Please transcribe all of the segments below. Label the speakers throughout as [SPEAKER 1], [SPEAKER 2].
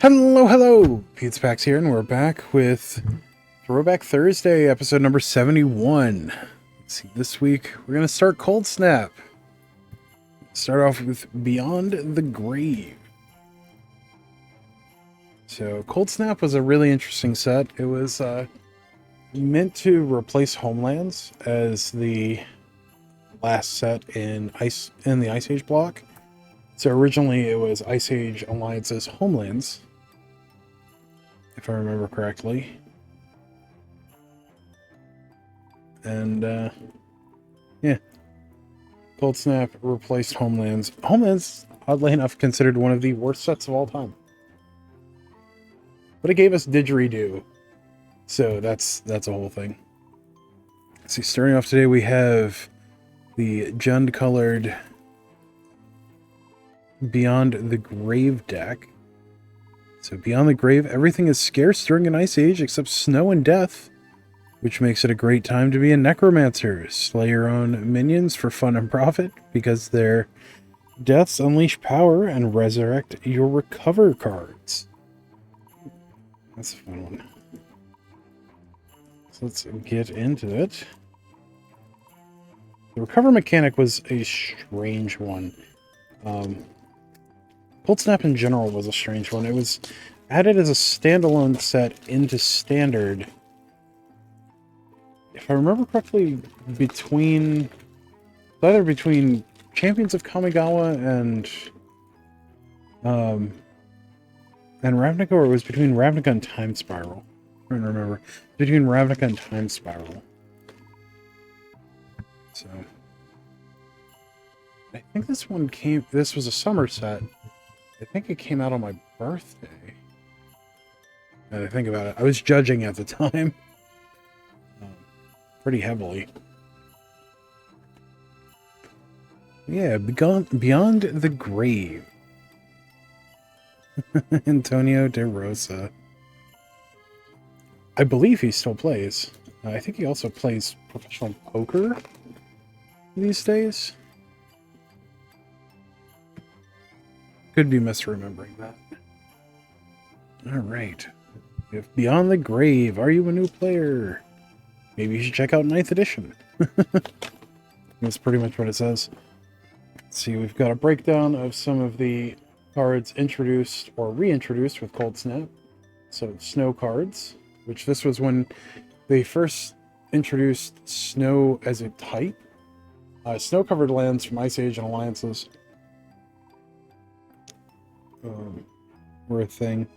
[SPEAKER 1] Hello, hello! Pete's Packs here, and we're back with Throwback Thursday, episode number 71. Let's see, this week we're going to start Coldsnap. Start off with Beyond the Grave. So, Coldsnap was a really interesting set. It was meant to replace Homelands as the last set in the Ice Age block. So originally it was Ice Age Alliance's Homelands, if I remember correctly. And, yeah. Coldsnap replaced Homelands. Homelands, oddly enough, considered one of the worst sets of all time. But it gave us Didgeridoo. So that's a whole thing. Let's see, starting off today we have the Jund-colored Beyond the Grave deck. So Beyond the Grave, everything is scarce during an Ice Age except snow and death, which makes it a great time to be a necromancer. Slay your own minions for fun and profit, because their deaths unleash power and resurrect your recover cards. That's a fun one. So let's get into it. The recover mechanic was a strange one. Coldsnap in general was a strange one. It was added as a standalone set into Standard. If I remember correctly, either between Champions of Kamigawa and Ravnica, or it was between Ravnica and Time Spiral. I don't remember. Between Ravnica and Time Spiral. So I think this was a summer set. I think it came out on my birthday. Now that I think about it, I was judging at the time. Pretty heavily. Yeah, Beyond the Grave. Antonio De Rosa. I believe he still plays. I think he also plays professional poker these days. Could be misremembering that. Alright. If Beyond the Grave, are you a new player? Maybe you should check out 9th edition. That's pretty much what it says. Let's see, we've got a breakdown of some of the cards introduced or reintroduced with Coldsnap. So, snow cards, which this was when they first introduced snow as a type. Snow-covered lands from Ice Age and Alliances were a thing.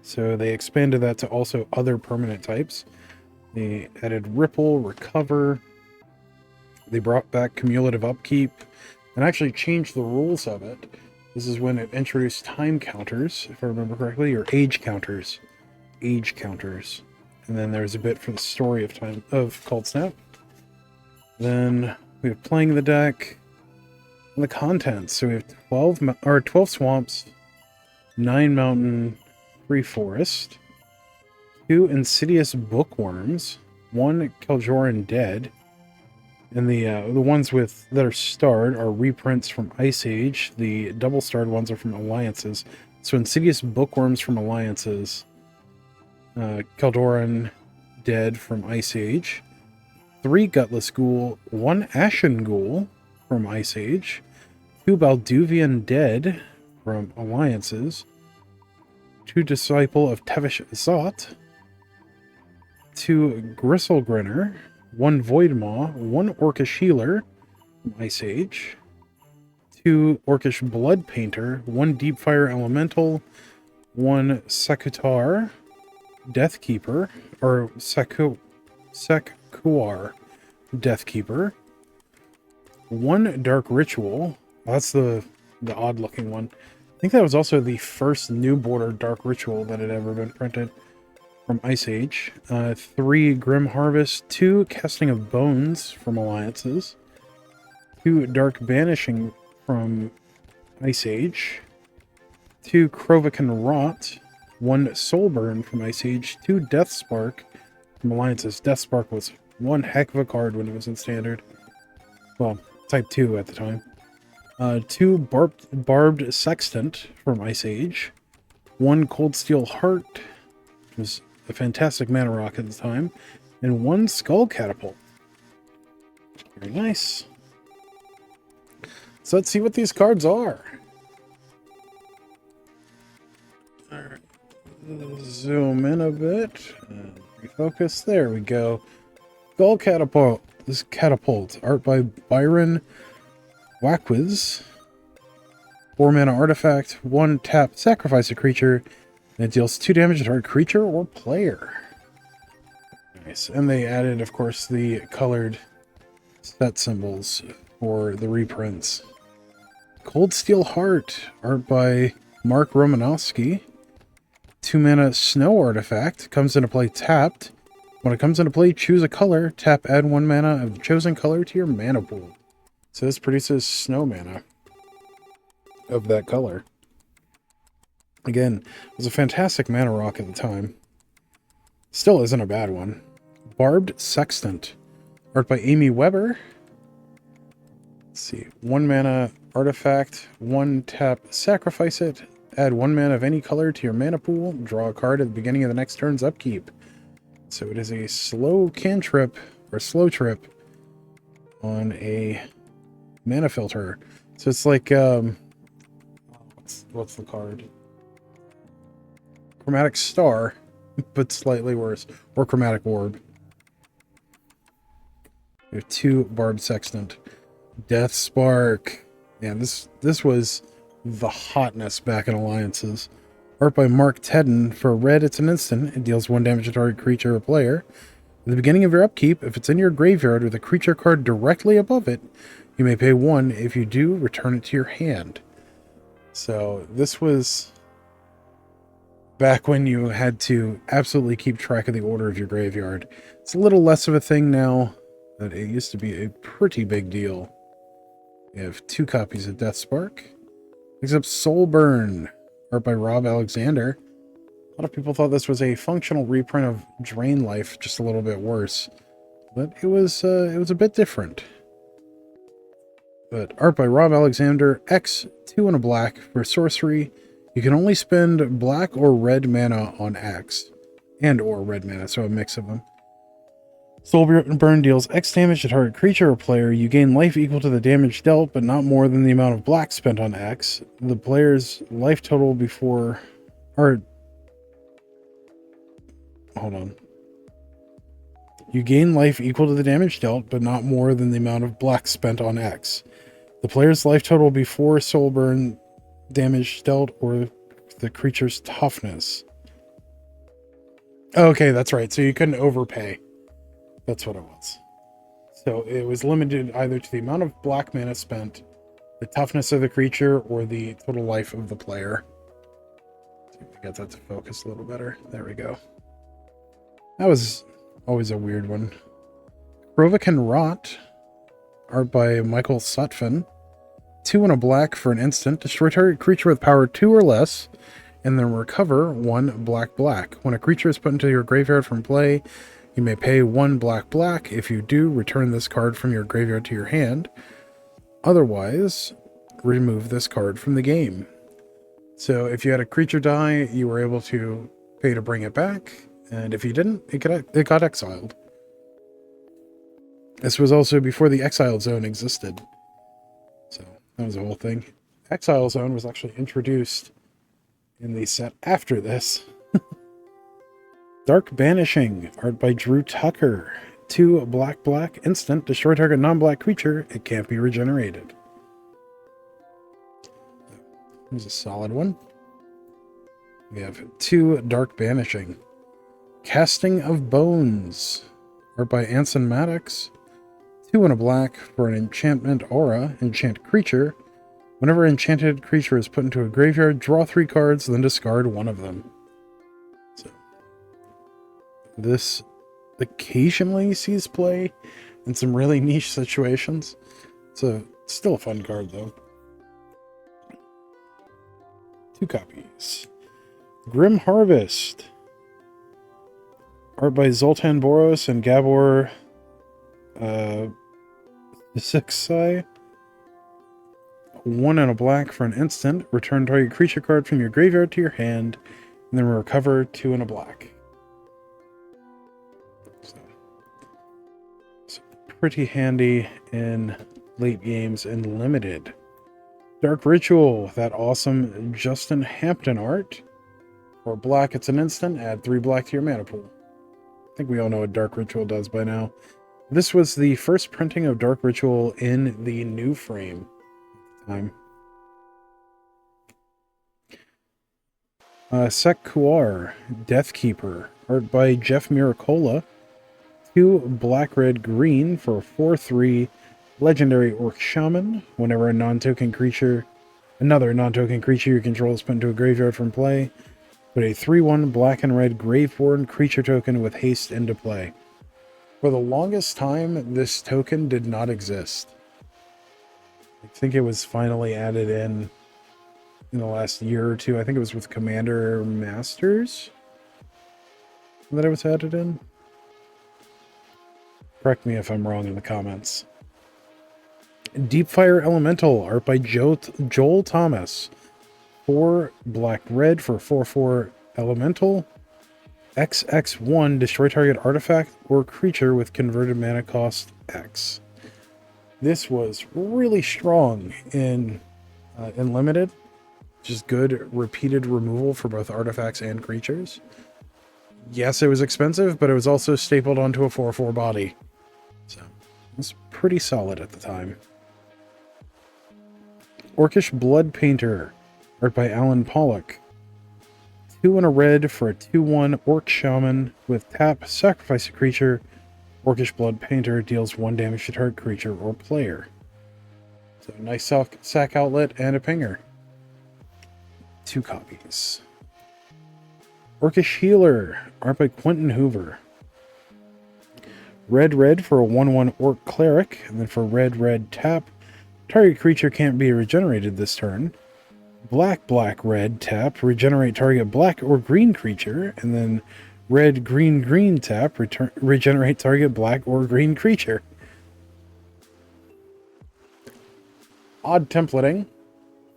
[SPEAKER 1] So they expanded that to also other permanent types. They added Ripple, Recover. They brought back Cumulative Upkeep and actually changed the rules of it. This is when it introduced time counters, if I remember correctly, or age counters. Age counters. And then there's a bit for the story of Coldsnap. Then we have playing the deck and the contents. So we have 12 swamps, 9 mountain, 3 forest, 2 insidious bookworms, 1 Keljoran dead, and the ones that are starred are reprints from Ice Age. The double starred ones are from Alliances. So insidious bookworms from Alliances, Keljoran dead from Ice Age, 3 gutless ghoul, 1 ashen ghoul from Ice Age, 2 Balduvian dead from Alliances, 2 Disciple of Tevish Zot, 2 Gristlegrinner, 1 Voidmaw, 1 Orcish Healer from Ice Age, 2 Orcish Blood Painter, 1 Deepfire Elemental, 1 Sekutar, Deathkeeper, or Sekuar, Deathkeeper, 1 Dark Ritual. That's the odd looking one. I think that was also the first new border Dark Ritual that had ever been printed from Ice Age. 3 Grim Harvest, 2 Casting of Bones from Alliances, 2 Dark Banishing from Ice Age, 2 Krovikan Rot, 1 Soulburn from Ice Age, 2 Death Spark from Alliances. Death Spark was one heck of a card when it was in Standard. Well, Type 2 at the time. Two barbed sextant from Ice Age. One cold steel heart, which was a fantastic mana rock at the time. And one skull catapult. Very nice. So let's see what these cards are. Alright. Zoom in a bit. And refocus. There we go. Skull catapult. This catapult. Art by Byron Wackwiz. 4 mana artifact. 1 tap. Sacrifice a creature. And it deals 2 damage to target creature or player. Nice. And they added, of course, the colored set symbols for the reprints. Cold Steel Heart, art by Mark Romanowski. 2 mana snow artifact, comes into play tapped. When it comes into play, choose a color, tap, add 1 mana of the chosen color to your mana pool. So this produces snow mana of that color. Again, it was a fantastic mana rock at the time. Still isn't a bad one. Barbed Sextant, art by Amy Weber. Let's see, 1 mana artifact, 1 tap, sacrifice it, add 1 mana of any color to your mana pool, draw a card at the beginning of the next turn's upkeep. So it is a slow cantrip, or slow trip, on a mana filter. So it's like, what's the card? Chromatic Star, but slightly worse. Or Chromatic Orb. We have 2 Barbed Sextant. Death Spark. Yeah, this was the hotness back in Alliances. Art by Mark Tedden. For red, it's an instant. It deals 1 damage to target creature or player. At the beginning of your upkeep, if it's in your graveyard with a creature card directly above it, you may pay 1. If you do, return it to your hand. So this was back when you had to absolutely keep track of the order of your graveyard. It's a little less of a thing now, but it used to be a pretty big deal. We have 2 copies of Death Spark. Next up, Soulburn, art by Rob Alexander. A lot of people thought this was a functional reprint of Drain Life, just a little bit worse. But it was a bit different. But art by Rob Alexander, X, 2 and a black for sorcery. You can only spend black or red mana on X. And or red mana, so a mix of them. Soulburn deals X damage to target creature or player. You gain life equal to the damage dealt, but not more than the amount of black spent on X. The player's life total before... Or... Hold on. You gain life equal to the damage dealt, but not more than the amount of black spent on X. The player's life total before Soulburn damage dealt or the creature's toughness. Okay, that's right. So you couldn't overpay. That's what it was. So it was limited either to the amount of black mana spent, the toughness of the creature, or the total life of the player. See if I get that to focus a little better. There we go. That was always a weird one. Rovican Rot, art by Michael Sutphin. 2 and a black for an instant. Destroy target creature with power 2 or less, and then recover 1 black. When a creature is put into your graveyard from play, you may pay 1 black. If you do, return this card from your graveyard to your hand. Otherwise, remove this card from the game. So if you had a creature die, you were able to pay to bring it back, and if you didn't, it got exiled. This was also before the Exile Zone existed. So that was the whole thing. Exile Zone was actually introduced in the set after this. Dark Banishing, art by Drew Tucker. 2 black, instant, destroy target non-black creature, it can't be regenerated. Here's a solid one. We have 2 Dark Banishing. Casting of Bones, art by Anson Maddox. 2 and a black for an enchantment aura, enchant creature. Whenever an enchanted creature is put into a graveyard, draw 3 cards, then discard 1 of them. So, this occasionally sees play in some really niche situations. It's still a fun card, though. 2 copies. Grim Harvest, art by Zoltan Boros and Gabor Sixai. 1 and a black for an instant. Return target creature card from your graveyard to your hand, and then recover 2 and a black. So, it's pretty handy in late games and limited. Dark Ritual, that awesome Justin Hampton art. For black, it's an instant. Add 3 black to your mana pool. I think we all know what Dark Ritual does by now. This was the first printing of Dark Ritual in the new frame time. Sekuar, Deathkeeper, art by Jeff Miracola. 2 black-red-green for 4/3 legendary Orc Shaman. Whenever another non-token creature you control is put into a graveyard from play, put a 3/1 black and red Graveborn creature token with haste into play. For the longest time, this token did not exist. I think it was finally added in the last year or two. I think it was with Commander Masters that it was added in. Correct me if I'm wrong in the comments. Deepfire Elemental, art by Joel Thomas. 4 black-red for 4/4 Elemental. XX1, destroy target artifact or creature with converted mana cost X. This was really strong in limited. Just good repeated removal for both artifacts and creatures. Yes, it was expensive, but it was also stapled onto a 4/4 body. So it was pretty solid at the time. Orcish Blood Painter, art by Alan Pollock. 2 and a red for a 2/1 Orc Shaman with tap, sacrifice a creature. Orcish Blood Painter deals 1 damage to target creature or player. So nice sack outlet and a pinger. 2 copies. Orcish Healer, art by Quentin Hoover. Red for a 1/1 Orc Cleric, and then for red tap, target creature can't be regenerated this turn. Black tap, regenerate target black or green creature, and then red green tap, regenerate target black or green creature. Odd templating.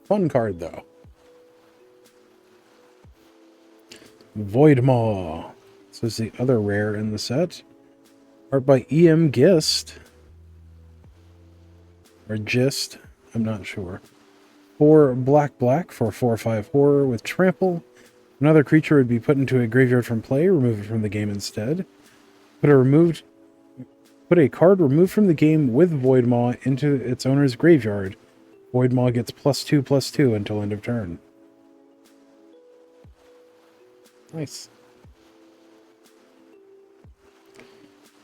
[SPEAKER 1] Fun card though. Voidmaw. This is the other rare in the set. Art by E.M. Gist. Or Gist, I'm not sure. 4 black for 4/5 horror with trample. Another creature would be put into a graveyard from play, remove it from the game instead. Put a card removed from the game with Voidmaw into its owner's graveyard. Voidmaw gets +2/+2 until end of turn. Nice.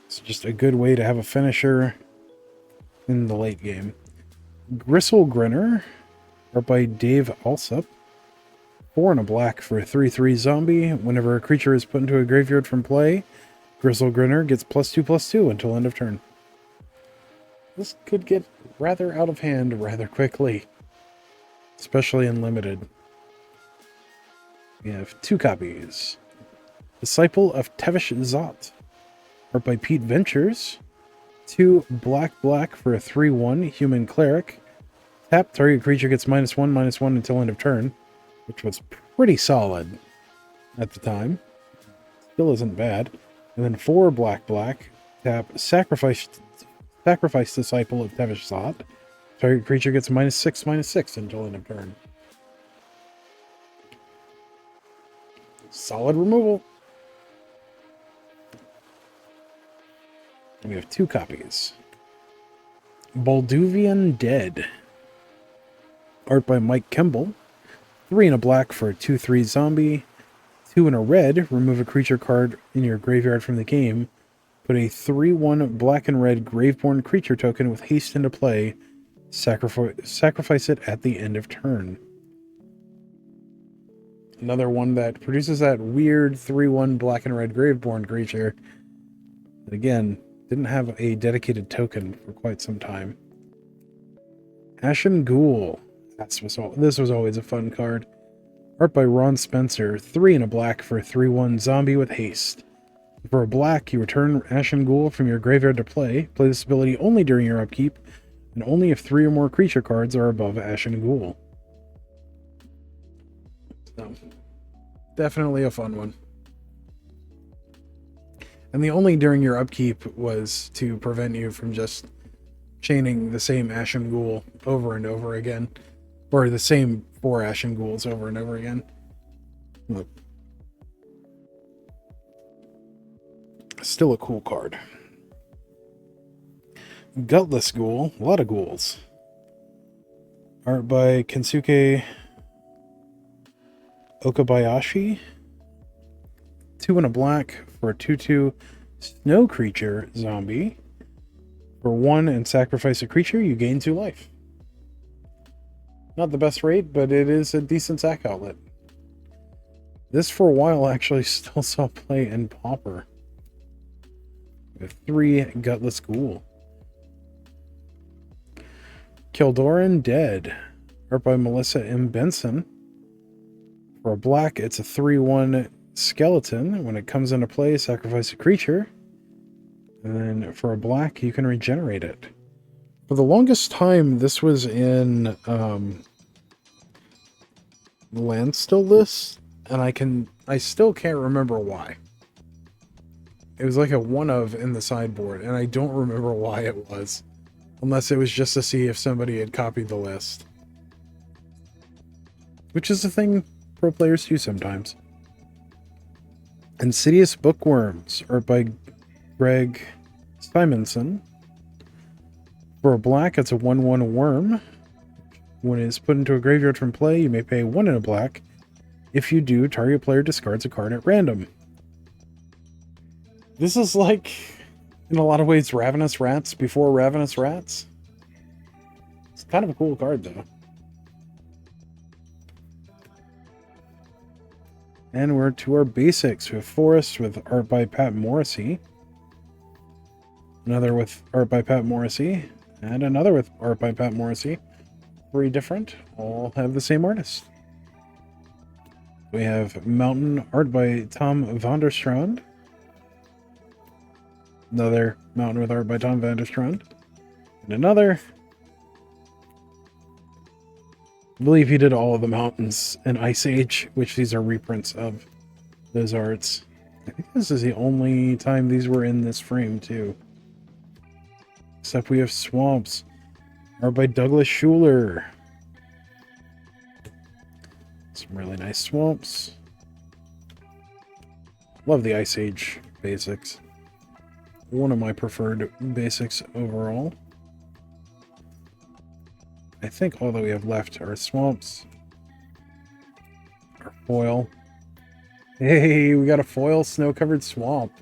[SPEAKER 1] It's just a good way to have a finisher in the late game. Gristle Grinner, art by Dave Alsup. 4 and a black for a 3/3 zombie. Whenever a creature is put into a graveyard from play, Gristle Grinner gets +2/+2 until end of turn. This could get rather out of hand rather quickly, especially in limited. We have 2 copies. Disciple of Tevish Zot, art by Pete Ventures. 2 black for a 3/1 human cleric. Tap, target creature gets -1/-1 until end of turn, which was pretty solid at the time. Still isn't bad. And then 4 black, tap, sacrifice Disciple of Tevish Zot. Target creature gets -6/-6 until end of turn. Solid removal. We have 2 copies. Balduvian Dead, art by Mike Kemble. 3 and a black for a 2/3 zombie. 2 and a red, remove a creature card in your graveyard from the game. Put a 3/1 black and red Graveborn creature token with haste into play. Sacrifice it at the end of turn. Another one that produces that weird 3/1 black and red Graveborn creature. But again, didn't have a dedicated token for quite some time. Ashen Ghoul. This was always a fun card. Art by Ron Spencer. 3 and a black for a 3/1 zombie with haste. For a black, you return Ashen Ghoul from your graveyard to play. Play this ability only during your upkeep. and only if 3 or more creature cards are above Ashen Ghoul. So, definitely a fun one. And the only during your upkeep was to prevent you from just chaining the same Ashen Ghoul over and over again. Or the same 4 Ashen Ghouls over and over again. Look. Still a cool card. Gutless Ghoul. A lot of ghouls. Art by Kensuke Okabayashi. 2 and a black for a 2/2 snow creature zombie. For 1 and sacrifice a creature, you gain 2 life. Not the best rate, but it is a decent sack outlet. This for a while actually still saw play in Pauper. With 3 Gutless Ghoul. Kildoran Dead. Art by Melissa M. Benson. For a black, it's a 3/1 skeleton. When it comes into play, sacrifice a creature. And then for a black, you can regenerate it. For the longest time, this was in Landstill list, and I still can't remember why. It was like a one of in the sideboard, and I don't remember why it was. Unless it was just to see if somebody had copied the list. Which is a thing pro players do sometimes. Insidious Bookworms, art by Greg Simonson. For a black, it's a 1/1 worm. When it is put into a graveyard from play, you may pay 1 in a black. If you do, target player discards a card at random. This is like, in a lot of ways, Ravenous Rats before Ravenous Rats. It's kind of a cool card, though. And we're to our basics. We have Forest with art by Pat Morrissey. Another with art by Pat Morrissey. And another with art by Pat Morrissey. 3 different. All have the same artist. We have Mountain, art by Tom Vanderstrand. Another Mountain with art by Tom Vanderstrand. And another. I believe he did all of the mountains in Ice Age, which these are reprints of those arts. I think this is the only time these were in this frame, too. Except we have Swamps, art by Douglas Schuler. Some really nice swamps. Love the Ice Age basics. One of my preferred basics overall. I think all that we have left are swamps. Our foil. Hey, we got a foil snow-covered swamp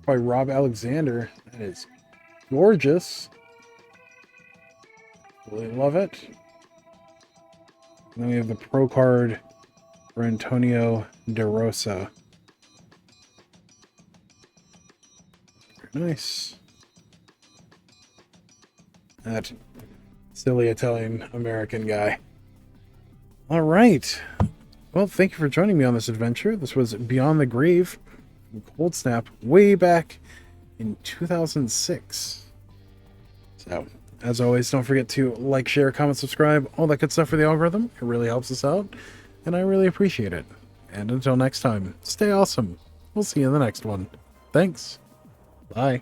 [SPEAKER 1] by Rob Alexander. That is gorgeous. Really love it. And then we have the pro card for Antonio De Rosa. Very nice. That silly Italian-American guy. All right. Well, thank you for joining me on this adventure. This was Beyond the Grave from Coldsnap way back in 2006. So, as always, don't forget to like, share, comment, subscribe, all that good stuff for the algorithm. It really helps us out, and I really appreciate it. And until next time, stay awesome. We'll see you in the next one. Thanks. Bye.